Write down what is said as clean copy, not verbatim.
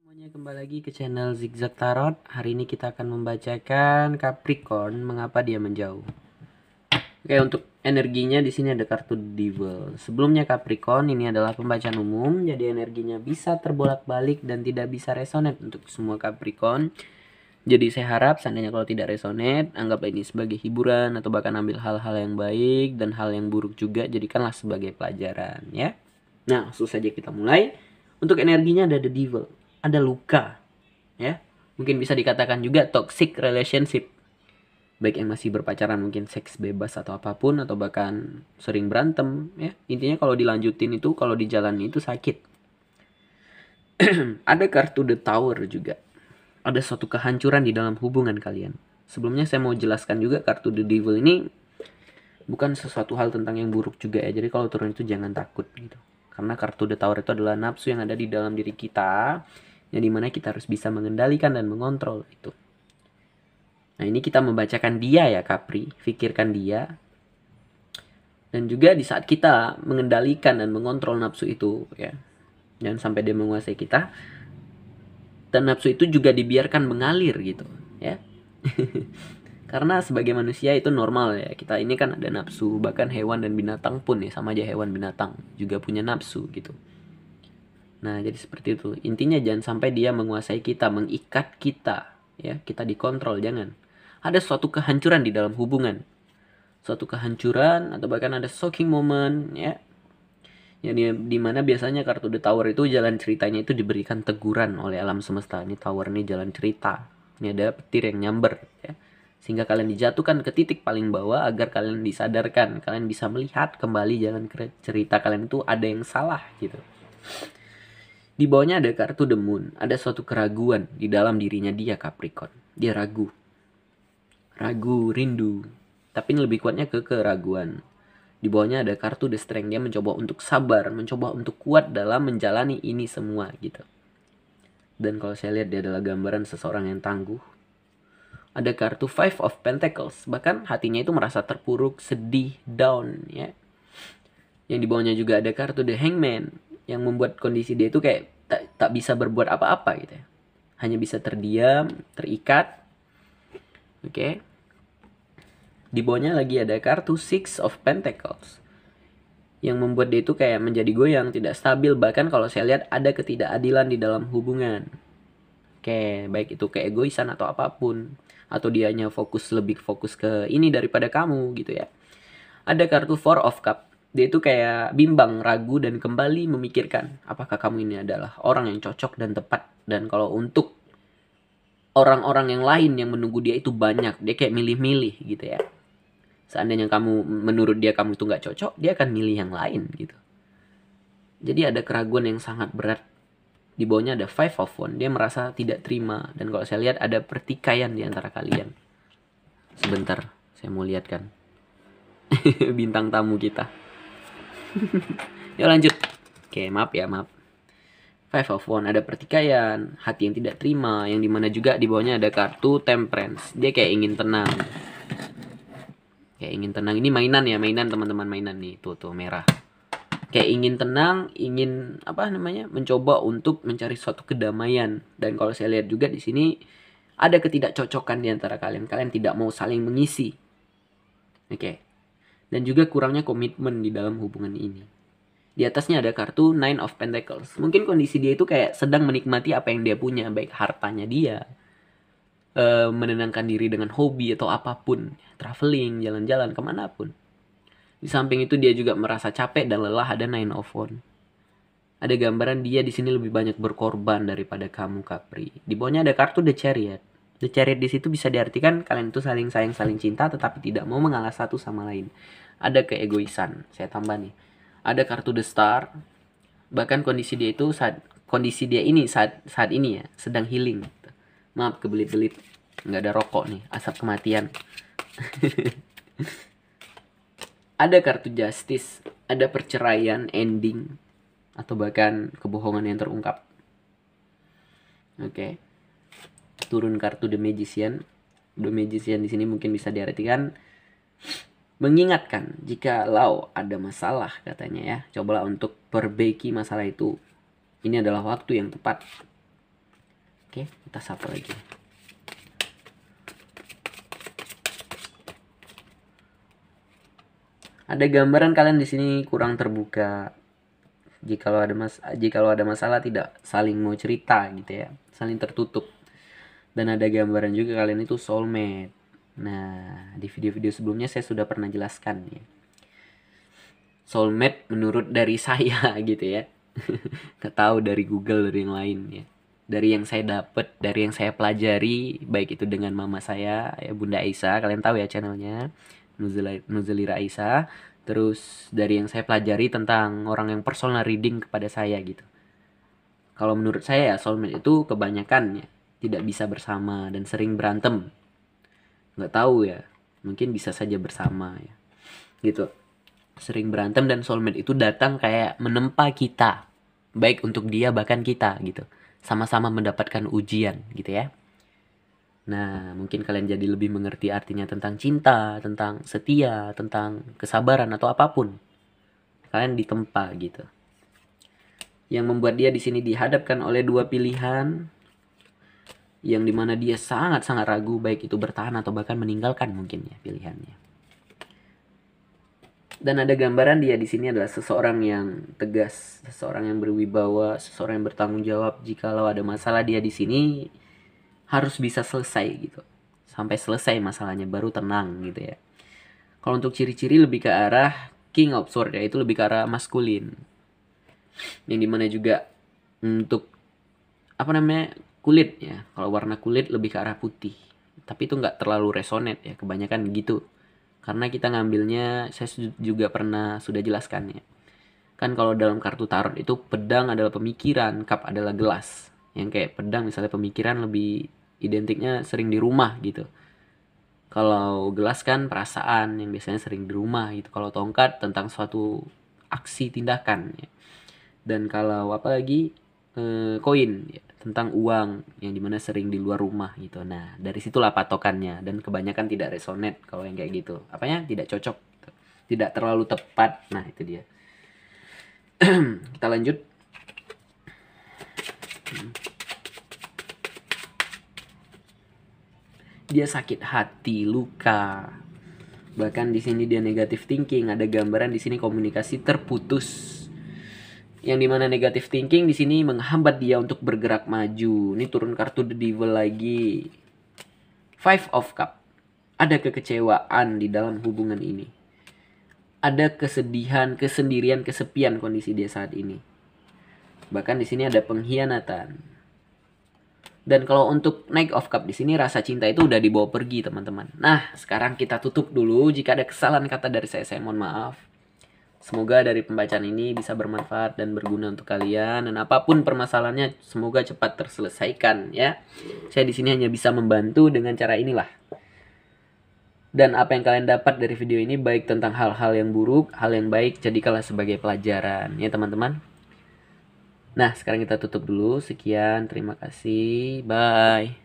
Semuanya kembali lagi ke channel Zigzag Tarot. Hari ini kita akan membacakan Capricorn, mengapa dia menjauh. Oke, untuk energinya di sini ada kartu Devil. Sebelumnya Capricorn, ini adalah pembacaan umum, jadi energinya bisa terbolak-balik dan tidak bisa resonate untuk semua Capricorn. Jadi saya harap seandainya kalau tidak resonate, anggaplah ini sebagai hiburan atau bahkan ambil hal-hal yang baik dan hal yang buruk juga jadikanlah sebagai pelajaran ya. Nah, langsung saja kita mulai. Untuk energinya ada The Devil, ada luka ya. Mungkin bisa dikatakan juga toxic relationship. Baik yang masih berpacaran mungkin seks bebas atau apapun atau bahkan sering berantem ya. Intinya kalau dilanjutin itu, kalau dijalani itu sakit. Ada kartu The Tower juga. Ada suatu kehancuran di dalam hubungan kalian. Sebelumnya saya mau jelaskan juga kartu The Devil ini bukan sesuatu hal tentang yang buruk juga ya. Jadi kalau turun itu jangan takut gitu. Karena kartu The Tower itu adalah nafsu yang ada di dalam diri kita, yang dimana kita harus bisa mengendalikan dan mengontrol itu. Nah ini kita membacakan dia ya Capri, pikirkan dia. Dan juga di saat kita mengendalikan dan mengontrol nafsu itu ya, jangan sampai dia menguasai kita. Dan nafsu itu juga dibiarkan mengalir gitu ya. Karena sebagai manusia itu normal ya, kita ini kan ada nafsu. Bahkan hewan dan binatang pun ya, sama aja hewan binatang juga punya nafsu gitu. Nah jadi seperti itu. Intinya jangan sampai dia menguasai kita, mengikat kita ya. Kita dikontrol, jangan. Ada suatu kehancuran di dalam hubungan, suatu kehancuran atau bahkan ada shocking moment ya. Yang dimana biasanya kartu The Tower itu jalan ceritanya itu diberikan teguran oleh alam semesta. Ini Tower ini jalan cerita. Ini ada petir yang nyamber ya. Sehingga kalian dijatuhkan ke titik paling bawah agar kalian disadarkan. Kalian bisa melihat kembali jalan cerita kalian itu ada yang salah gitu. Di bawahnya ada kartu The Moon. Ada suatu keraguan di dalam dirinya dia Capricorn. Dia ragu. Ragu, rindu. Tapi lebih kuatnya ke keraguan. Di bawahnya ada kartu The Strength. Dia mencoba untuk sabar, mencoba untuk kuat dalam menjalani ini semua gitu. Dan kalau saya lihat dia adalah gambaran seseorang yang tangguh. Ada kartu Five of Pentacles. Bahkan hatinya itu merasa terpuruk, sedih, down ya. Yang di bawahnya juga ada kartu The Hangman, yang membuat kondisi dia itu kayak tak bisa berbuat apa-apa gitu ya. Hanya bisa terdiam, terikat. Oke. Di bawahnya lagi ada kartu Six of Pentacles, yang membuat dia itu kayak menjadi goyang, tidak stabil. Bahkan kalau saya lihat ada ketidakadilan di dalam hubungan. Oke, baik itu keegoisan atau apapun. Atau dia hanya lebih fokus ke ini daripada kamu gitu ya. Ada kartu Four of Cup. Dia itu kayak bimbang, ragu, dan kembali memikirkan apakah kamu ini adalah orang yang cocok dan tepat. Dan kalau untuk orang-orang yang lain yang menunggu dia itu banyak, dia kayak milih-milih gitu ya. Seandainya menurut dia kamu itu nggak cocok, dia akan milih yang lain gitu. Jadi ada keraguan yang sangat berat. Di bawahnya ada Five of Wands. Dia merasa tidak terima. Dan kalau saya lihat ada pertikaian di antara kalian. Sebentar, saya mau lihat kan. Bintang tamu kita. Yuk lanjut. Oke, maaf ya, maaf. Five of Wands, ada pertikaian, hati yang tidak terima, yang dimana juga di bawahnya ada kartu Temperance. Dia kayak ingin tenang. Kayak ingin tenang. Ini mainan ya, mainan teman-teman, mainan nih. Tuh merah. Kayak ingin tenang, ingin mencoba untuk mencari suatu kedamaian. Dan kalau saya lihat juga di sini ada ketidakcocokan di antara kalian. Kalian tidak mau saling mengisi. Oke. Dan juga kurangnya komitmen di dalam hubungan ini. Di atasnya ada kartu Nine of Pentacles. Mungkin kondisi dia itu kayak sedang menikmati apa yang dia punya, baik hartanya dia, menenangkan diri dengan hobi atau apapun, traveling, jalan-jalan kemanapun. Di samping itu dia juga merasa capek dan lelah, ada Nine of Wands. Ada gambaran dia di sini lebih banyak berkorban daripada kamu Capri. Di bawahnya ada kartu The Chariot. The Chariot di situ bisa diartikan kalian itu saling sayang, saling cinta, tetapi tidak mau mengalah satu sama lain. Ada keegoisan. Saya tambah nih. Ada kartu The Star. Bahkan kondisi dia ini saat ini ya sedang healing. Maaf kebelit-belit. Nggak ada rokok nih. Asap kematian. Ada kartu Justice, ada perceraian, ending, atau bahkan kebohongan yang terungkap. Oke. Turun kartu The Magician. The Magician di sini mungkin bisa diartikan mengingatkan jika ada masalah katanya ya. Cobalah untuk perbaiki masalah itu. Ini adalah waktu yang tepat. Oke, kita sapa lagi. Ada gambaran kalian di sini kurang terbuka. Jikalau ada masalah tidak saling mau cerita gitu ya, saling tertutup. Dan ada gambaran juga kalian itu soulmate. Nah, di video-video sebelumnya saya sudah pernah jelaskan ya. Soulmate menurut dari saya gitu ya. Gak tahu dari Google, dari yang lain ya. Dari yang saya dapat, dari yang saya pelajari, baik itu dengan mama saya ya, Bunda Aisyah, kalian tahu ya channelnya, Nuzulira Aisyah. Terus dari yang saya pelajari tentang orang yang personal reading kepada saya gitu. Kalau menurut saya ya soulmate itu kebanyakan ya tidak bisa bersama dan sering berantem. Nggak tahu ya, mungkin bisa saja bersama ya. Gitu. Sering berantem dan soulmate itu datang kayak menempa kita. Baik untuk dia bahkan kita gitu. Sama-sama mendapatkan ujian gitu ya. Nah, mungkin kalian jadi lebih mengerti artinya tentang cinta, tentang setia, tentang kesabaran atau apapun. Kalian ditempa gitu. Yang membuat dia di sini dihadapkan oleh dua pilihan yang dimana dia sangat-sangat ragu baik itu bertahan atau bahkan meninggalkan mungkin ya pilihannya. Dan ada gambaran dia di sini adalah seseorang yang tegas, seseorang yang berwibawa, seseorang yang bertanggung jawab. Jikalau ada masalah dia di sini harus bisa selesai gitu. Sampai selesai masalahnya baru tenang gitu ya. Kalau untuk ciri-ciri lebih ke arah King of Swords ya, itu lebih ke arah maskulin. Yang dimana juga untuk apa namanya kulit ya. Kalau warna kulit lebih ke arah putih. Tapi itu nggak terlalu resonate ya, kebanyakan gitu. Karena kita ngambilnya, saya juga pernah sudah jelaskan ya. Kan kalau dalam kartu tarot itu pedang adalah pemikiran, cup adalah gelas. Yang kayak pedang misalnya pemikiran lebih identiknya sering di rumah gitu. Kalau gelas kan perasaan yang biasanya sering di rumah gitu. Kalau tongkat tentang suatu aksi tindakan ya. Dan kalau apa lagi koin ya, tentang uang yang dimana sering di luar rumah gitu. Nah dari situlah patokannya dan kebanyakan tidak resonate kalau yang kayak gitu. Apanya tidak cocok, gitu. Tidak terlalu tepat. Nah itu dia. Kita lanjut. Dia sakit hati, luka. Bahkan di sini dia negative thinking. Ada gambaran di sini komunikasi terputus. Yang dimana negative thinking di sini menghambat dia untuk bergerak maju. Ini turun kartu The Devil lagi. Five of Cup. Ada kekecewaan di dalam hubungan ini. Ada kesedihan, kesendirian, kesepian kondisi dia saat ini. Bahkan di sini ada pengkhianatan. Dan kalau untuk Knight of Cup di sini rasa cinta itu udah dibawa pergi teman-teman. Nah sekarang kita tutup dulu. Jika ada kesalahan kata dari saya mohon maaf. Semoga dari pembacaan ini bisa bermanfaat dan berguna untuk kalian. Dan apapun permasalahannya semoga cepat terselesaikan ya. Saya di sini hanya bisa membantu dengan cara inilah. Dan apa yang kalian dapat dari video ini baik tentang hal-hal yang buruk, hal yang baik jadikanlah sebagai pelajaran ya teman-teman. Nah, sekarang kita tutup dulu. Sekian, terima kasih. Bye.